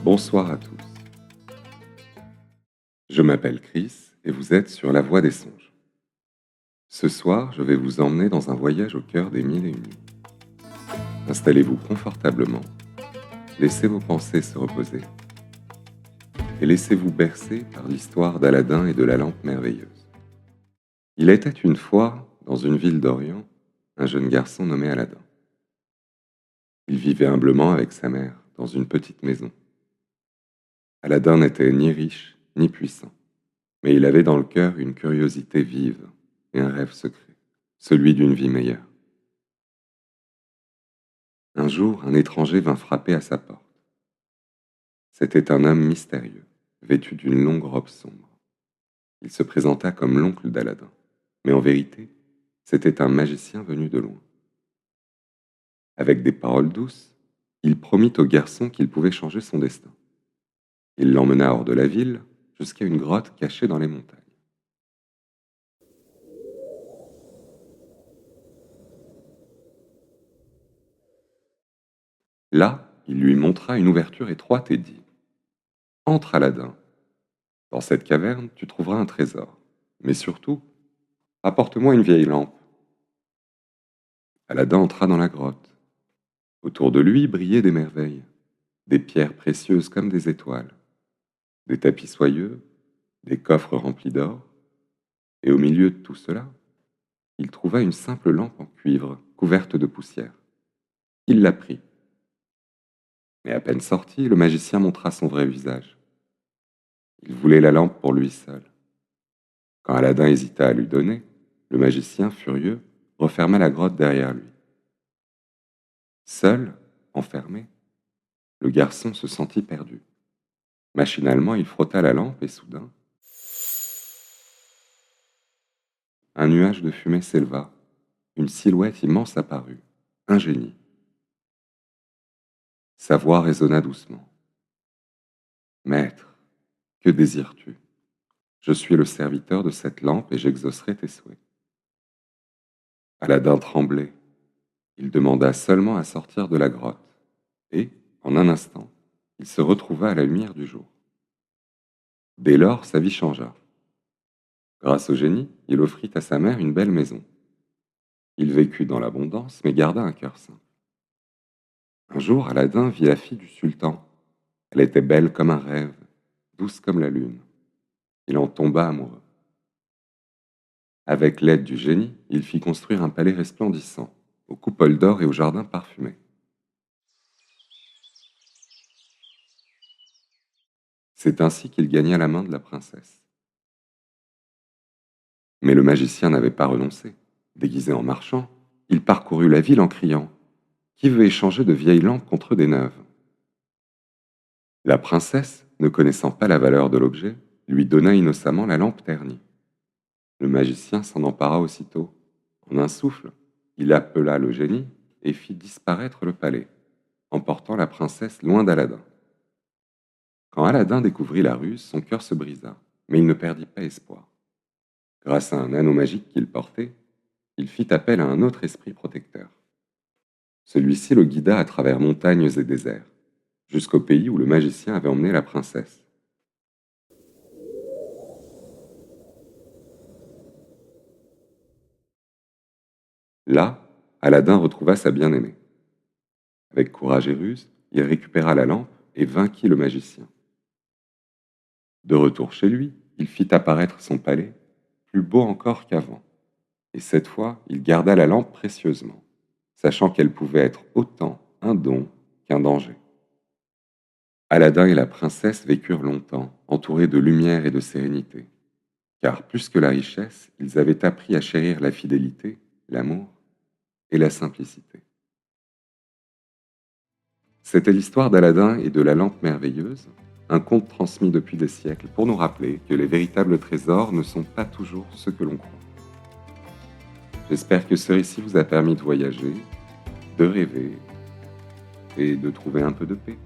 Bonsoir à tous. Je m'appelle Chris et vous êtes sur La Voie des Songes. Ce soir, je vais vous emmener dans un voyage au cœur des mille et une nuits. Installez-vous confortablement, laissez vos pensées se reposer et laissez-vous bercer par l'histoire d'Aladin et de la lampe merveilleuse. Il était une fois, dans une ville d'Orient, un jeune garçon nommé Aladin. Il vivait humblement avec sa mère dans une petite maison. Aladin n'était ni riche ni puissant, mais il avait dans le cœur une curiosité vive et un rêve secret, celui d'une vie meilleure. Un jour, un étranger vint frapper à sa porte. C'était un homme mystérieux, vêtu d'une longue robe sombre. Il se présenta comme l'oncle d'Aladin, mais en vérité, c'était un magicien venu de loin. Avec des paroles douces, il promit au garçon qu'il pouvait changer son destin. Il l'emmena hors de la ville, jusqu'à une grotte cachée dans les montagnes. Là, il lui montra une ouverture étroite et dit « Entre, Aladin. Dans cette caverne, tu trouveras un trésor. Mais surtout, apporte-moi une vieille lampe. » Aladin entra dans la grotte. Autour de lui brillaient des merveilles, des pierres précieuses comme des étoiles, des tapis soyeux, des coffres remplis d'or, et au milieu de tout cela, il trouva une simple lampe en cuivre couverte de poussière. Il la prit. Mais à peine sorti, le magicien montra son vrai visage. Il voulait la lampe pour lui seul. Quand Aladin hésita à lui donner, le magicien, furieux, referma la grotte derrière lui. Seul, enfermé, le garçon se sentit perdu. Machinalement, il frotta la lampe et soudain, un nuage de fumée s'éleva. Une silhouette immense apparut, un génie. Sa voix résonna doucement. « Maître, que désires-tu ? Je suis le serviteur de cette lampe et j'exaucerai tes souhaits. » Aladin tremblait. Il demanda seulement à sortir de la grotte, et, en un instant, il se retrouva à la lumière du jour. Dès lors, sa vie changea. Grâce au génie, il offrit à sa mère une belle maison. Il vécut dans l'abondance, mais garda un cœur simple. Un jour, Aladin vit la fille du sultan. Elle était belle comme un rêve, douce comme la lune. Il en tomba amoureux. Avec l'aide du génie, il fit construire un palais resplendissant, aux coupoles d'or et aux jardins parfumés. C'est ainsi qu'il gagna la main de la princesse. Mais le magicien n'avait pas renoncé. Déguisé en marchand, il parcourut la ville en criant « Qui veut échanger de vieilles lampes contre des neuves ?» La princesse, ne connaissant pas la valeur de l'objet, lui donna innocemment la lampe ternie. Le magicien s'en empara aussitôt. En un souffle, il appela le génie et fit disparaître le palais, emportant la princesse loin d'Aladin. Quand Aladin découvrit la ruse, son cœur se brisa, mais il ne perdit pas espoir. Grâce à un anneau magique qu'il portait, il fit appel à un autre esprit protecteur. Celui-ci le guida à travers montagnes et déserts, jusqu'au pays où le magicien avait emmené la princesse. Là, Aladin retrouva sa bien-aimée. Avec courage et ruse, il récupéra la lampe et vainquit le magicien. De retour chez lui, il fit apparaître son palais, plus beau encore qu'avant. Et cette fois, il garda la lampe précieusement, sachant qu'elle pouvait être autant un don qu'un danger. Aladin et la princesse vécurent longtemps, entourés de lumière et de sérénité, car plus que la richesse, ils avaient appris à chérir la fidélité, l'amour et la simplicité. C'était l'histoire d'Aladin et de la lampe merveilleuse, un conte transmis depuis des siècles pour nous rappeler que les véritables trésors ne sont pas toujours ceux que l'on croit. J'espère que ce récit vous a permis de voyager, de rêver et de trouver un peu de paix.